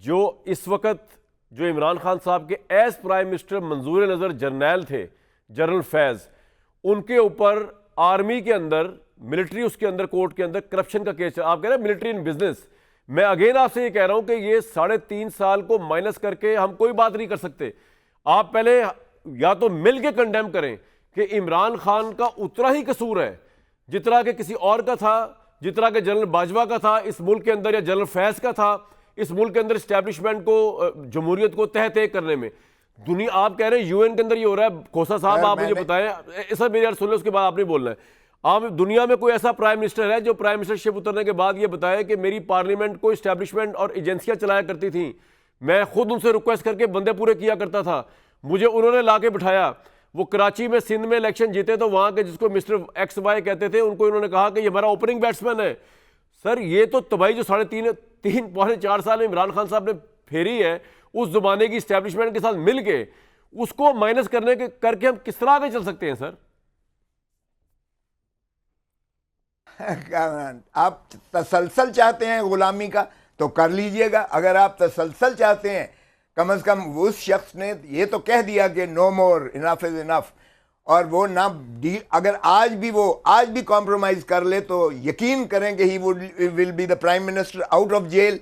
जो इस वक्त जो इमरान खान साहब के एज प्राइम मिनिस्टर मंजूर नज़र जर्नैल थे, जनरल फैज़, उनके ऊपर आर्मी के अंदर, मिलिट्री उसके अंदर, कोर्ट के अंदर करप्शन का केस है। आप कह रहे हैं मिलिट्री इन बिजनेस। मैं अगेन आपसे ये कह रहा हूं कि ये 3.5 साल को माइनस करके हम कोई बात नहीं कर सकते। आप पहले या तो मिल के कंडेम करें कि इमरान खान का उतना ही कसूर है जितना कि किसी और का था, जितना कि जनरल बाजवा का था इस मुल्क के अंदर, या जनरल फैज का था इस मुल्क के अंदर इस्टेब्लिशमेंट को, जमहूरियत को तह तह करने में। दुनिया, आप कह रहे हैं यूएन के अंदर ये हो रहा है। खोसा साहब आप मुझे बताएं, सर मेरी यार सुन लो, उसके बाद आपने बोलना है। आप दुनिया में कोई ऐसा प्राइम मिनिस्टर है जो प्राइम मिनिस्टरशिप उतरने के बाद ये बताए कि मेरी पार्लियामेंट को इस्टेब्लिशमेंट और एजेंसियां चलाया करती थी, मैं खुद उनसे रिक्वेस्ट करके बंदे पूरे किया करता था, मुझे उन्होंने ला के बिठाया। वो कराची में, सिंध में इलेक्शन जीते तो वहां के जिसको मिस्टर एक्स वाई कहते थे, उनको इन्होंने कहा कि ये हमारा ओपनिंग बैट्समैन है। सर ये तो तबाही जो 3.5-4 साल में इमरान खान साहब ने फेरी है, उस जमाने की इस्टेब्लिशमेंट के साथ मिलके उसको माइनस करके हम किस तरह आगे चल सकते हैं सर? आप तसलसल चाहते हैं गुलामी का तो कर लीजिएगा। अगर आप तसलसल चाहते हैं, कम से कम उस शख्स ने ये तो कह दिया कि no more, enough is enough, और वो ना अगर आज भी कॉम्प्रोमाइज कर ले तो यकीन करें कि he will be the prime minister out of jail.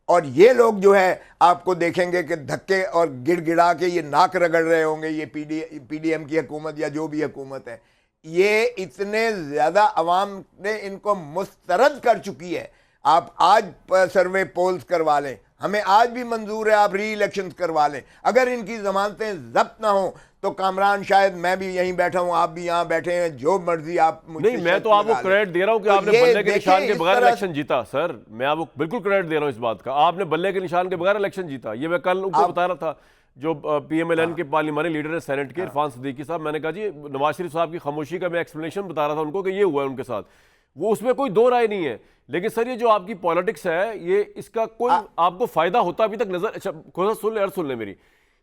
और ये लोग जो है आपको देखेंगे कि धक्के और गिड़गिड़ा के ये नाक रगड़ रहे होंगे, ये पीडीएम की हुकूमत या जो भी हुकूमत है। ये इतने ज़्यादा अवाम ने इनको मुस्तरद कर चुकी है। आप आज सर्वे पोल्स करवा लें, हमें आज भी मंजूर है, आप री इलेक्शन करवा लें। अगर इनकी जमानतें जब्त ना हो तो कामरान, शायद मैं भी यहीं बैठा हूं, आप भी यहाँ बैठे हैं, जो मर्जी आप मुझे नहीं, मैं तो आपको क्रेडिट दे रहा हूं कि आपने बल्ले के निशान के बगैर इलेक्शन जीता। सर मैं आपको बिल्कुल क्रेडिट दे रहा हूं इस बात का, आपने बल्ले के निशान के बगैर इलेक्शन जीता। ये मैं कल उनको बता रहा था, जो पीएमएलएन के पार्लियामानी लीडर है सेनेट के, इरफान सिद्दीकी साहब, मैंने कहा जी नवाज शरीफ साहब की खामोशी का मैं एक्सप्लेनेशन बता रहा था उनको कि ये हुआ है उनके साथ, वो उसमें कोई दो राय नहीं है। लेकिन सर ये जो आपकी पॉलिटिक्स है, ये इसका कोई आपको फायदा होता अभी तक नजर, अच्छा सुन ले मेरी,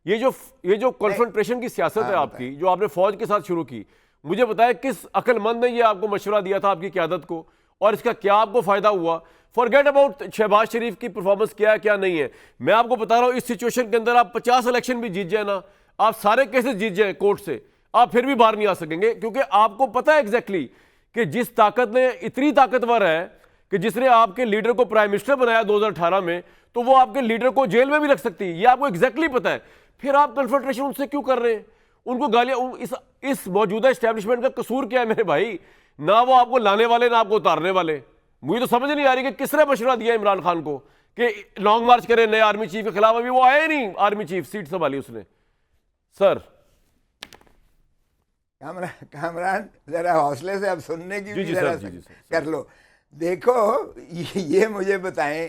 ये जो कॉन्फ्रंटेशन की सियासत है आपकी, जो आपने फौज के साथ शुरू की, मुझे बताएं किस अक्लमंद ने ये आपको मशवरा दिया था आपकी क़यादत को, और इसका क्या आपको फायदा हुआ? फॉरगेट अबाउट शहबाज शरीफ की परफॉर्मेंस क्या है क्या नहीं है, मैं आपको बता रहा हूं इस सिचुएशन के अंदर आप 50 इलेक्शन भी जीत जाए ना, आप सारे केसेस जीत जाए कोर्ट से, आप फिर भी बाहर नहीं आ सकेंगे, क्योंकि आपको पता है एग्जैक्टली कि जिस ताकत ने, इतनी ताकतवर है कि जिसने आपके लीडर को प्राइम मिनिस्टर बनाया 2018 में, तो वो आपके लीडर को जेल में भी रख सकती है, ये आपको एग्जैक्टली पता है। फिर आप कन्फ्रंटेशन उनसे क्यों कर रहे हैं? उनको गालियां, इस मौजूदा एस्टेब्लिशमेंट का कसूर क्या है मेरे भाई? ना वो आपको लाने वाले ना आपको उतारने वाले। मुझे तो समझ नहीं आ रही कि किसने मशवरा दिया इमरान खान को कि लॉन्ग मार्च करे नए आर्मी चीफ के खिलाफ। अभी वो आए नहीं, आर्मी चीफ सीट संभाली उसने। सर कामरान जरा हौसले से अब सुनने की भी जरा कर लो। देखो ये मुझे बताएं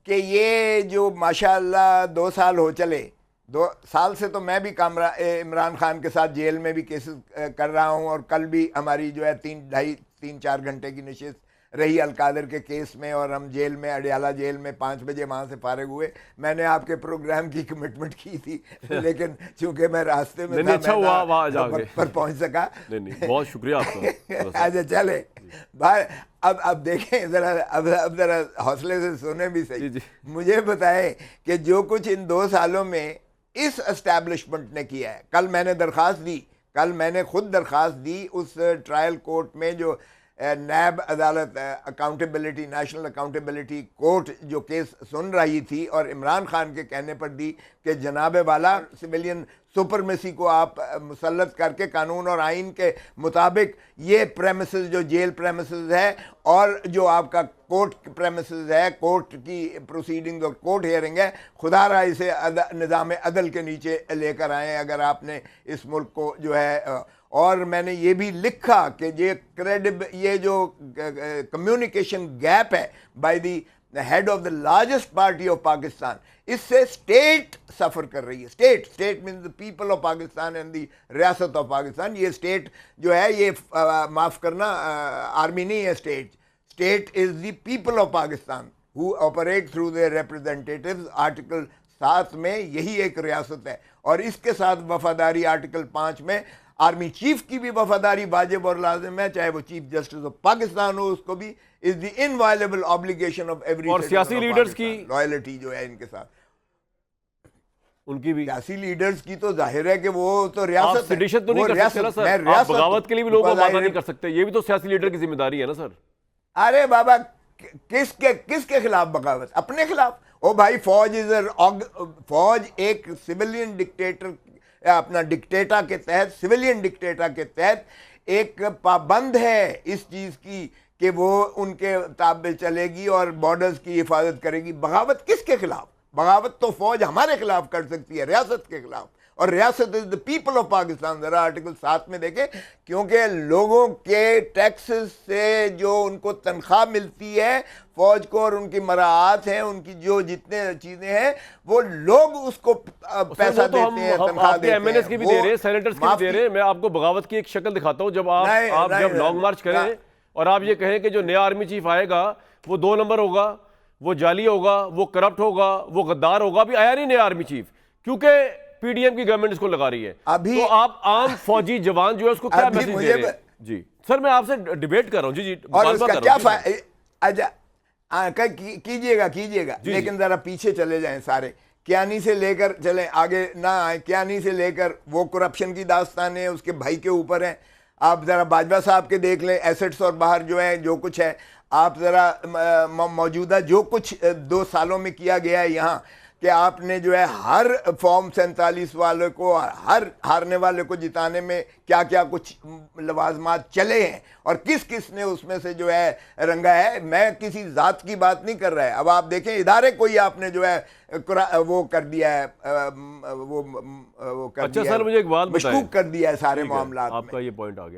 कि ये जो माशाअल्लाह 2 साल हो चले, 2 साल से तो मैं भी इमरान खान के साथ जेल में भी केसेस कर रहा हूं, और कल भी हमारी जो है 3-4 घंटे की नशिस्त रही अलकादर के केस में, और हम जेल में, अडियाला जेल में 5 बजे वहाँ से फारिग हुए। मैंने आपके प्रोग्राम की कमिटमेंट की थी, लेकिन चूंकि मैं रास्ते में था, अच्छा हुआ वहाँ जाके पर पहुँच सका। नहीं, बहुत शुक्रिया आपका। अच्छा चले भाई, अब देखें जरा, अब जरा हौसले से सुने भी सही। जी। मुझे बताएं कि जो कुछ इन 2 सालों में इस एस्टैब्लिशमेंट ने किया है, कल मैंने खुद दरख्वास्त दी उस ट्रायल कोर्ट में, जो नैब अदालत, अकाउंटेबिलिटी, नेशनल अकाउंटेबिलिटी कोर्ट जो केस सुन रही थी, और इमरान खान के कहने पर दी कि जनाबे वाला सिविलियन सुपरमेसी को आप मुसल्लत करके कानून और आइन के मुताबिक ये प्रेमिसेस जो जेल प्रेमिसेस है और जो आपका कोर्ट प्रेमिसेस है, कोर्ट की प्रोसीडिंग और कोर्ट हियरिंग है, खुदा रहा इसे निज़ाम अदल के नीचे लेकर आए अगर आपने इस मुल्क को जो है। और मैंने ये भी लिखा कि ये जो कम्युनिकेशन गैप है by the head of the largest party of Pakistan, इससे स्टेट सफ़र कर रही है। State means the people of Pakistan and the रियासत ऑफ पाकिस्तान। ये स्टेट जो है, ये माफ़ करना, आर्मी नहीं है state is the people of Pakistan who operate through their representatives. Article 7 में यही एक रियासत है, और इसके साथ वफादारी आर्टिकल 5 में आर्मी चीफ की भी वफादारी वाजिब और लाजिम है, चाहे वो चीफ जस्टिस ऑफ पाकिस्तान हो, उसको भी is the inviolable obligation of every. और सियासी लीडर्स की लॉयल्टी जो है इनके साथ। उनकी भी। सियासी लीडर्स की तो जाहिर है कि वो तो आप रियासत है, सेडिशन तो नहीं वो कर सकते ना रियासत, मैं सर, आप रियासत बगावत के लिए भी लोगों को because वादा I- नहीं कर सकते, ये भी तो सियासी लीडर की जिम्मेदारी है ना सर। अरे बाबा, किसके खिलाफ बगावत? अपने खिलाफ। ओ भाई, फौज एक सिविलियन डिक्टेटर, अपना डिक्टेटा के तहत, सिविलियन डिक्टेटा के तहत एक पाबंद है इस चीज की कि वो उनके ताबे चलेगी और बॉर्डर्स की हिफाजत करेगी। बगावत किसके खिलाफ? बगावत तो फौज हमारे खिलाफ कर सकती है, रियासत के खिलाफ। और रियासत is the people of Pakistan. जरा आर्टिकल 7 में देखें, क्योंकि लोगों के टैक्सेस से जो उनको तनख्वाह मिलती है फौज को, और उनकी मराआत है, उनकी जो जितने चीजें हैं, वो लोग उसको पैसा तो देते हैं, तनख्वाह देते हैं। एमएनएस की भी दे रहे हैं, सेनेटर्स की भी दे रहे हैं। मैं आपको बगावत की एक शक्ल दिखाता हूं। जब आप जब लॉन्ग मार्च करें और आप ये कहें कि जो नया आर्मी चीफ आएगा वो 2 नंबर होगा, वो जाली होगा, वो करप्ट होगा, वो गद्दार होगा। अभी आया नहीं नया आर्मी चीफ, क्योंकि पीडीएम की गवर्नमेंट इसको लगा रही है। अभी तो आप आम फौजी जवान जो है उसको क्या मैसेज दे रहे हैं? जी सर, मैं आपसे डिबेट कर रहा हूं। जी और उसका क्या कीजिएगा, लेकिन जरा पीछे चले जाएं सारे। कियानी से लेकर चलें, आगे ना आए। कियानी से लेकर वो करप्शन की दास्तानें उसके भाई के ऊपर हैं। आप ज़रा बाजवा साहब के देख लें, एसेट्स और बाहर जो है जो कुछ है। आप ज़रा मौजूदा जो कुछ 2 सालों में किया गया है यहाँ, कि आपने जो है हर फॉर्म 47 वाले को, हर हारने वाले को जिताने में क्या क्या कुछ लवाजमात चले हैं और किस किस ने उसमें से जो है रंगा है। मैं किसी जात की बात नहीं कर रहा है। अब आप देखें, इदारे कोई आपने जो है वो कर दिया है, वो कर अच्छा दिया सर, मुझे एक बात बताएं, मशकूक कर दिया है सारे ठीक है, मामलात में। आपका ये पॉइंट आ गया।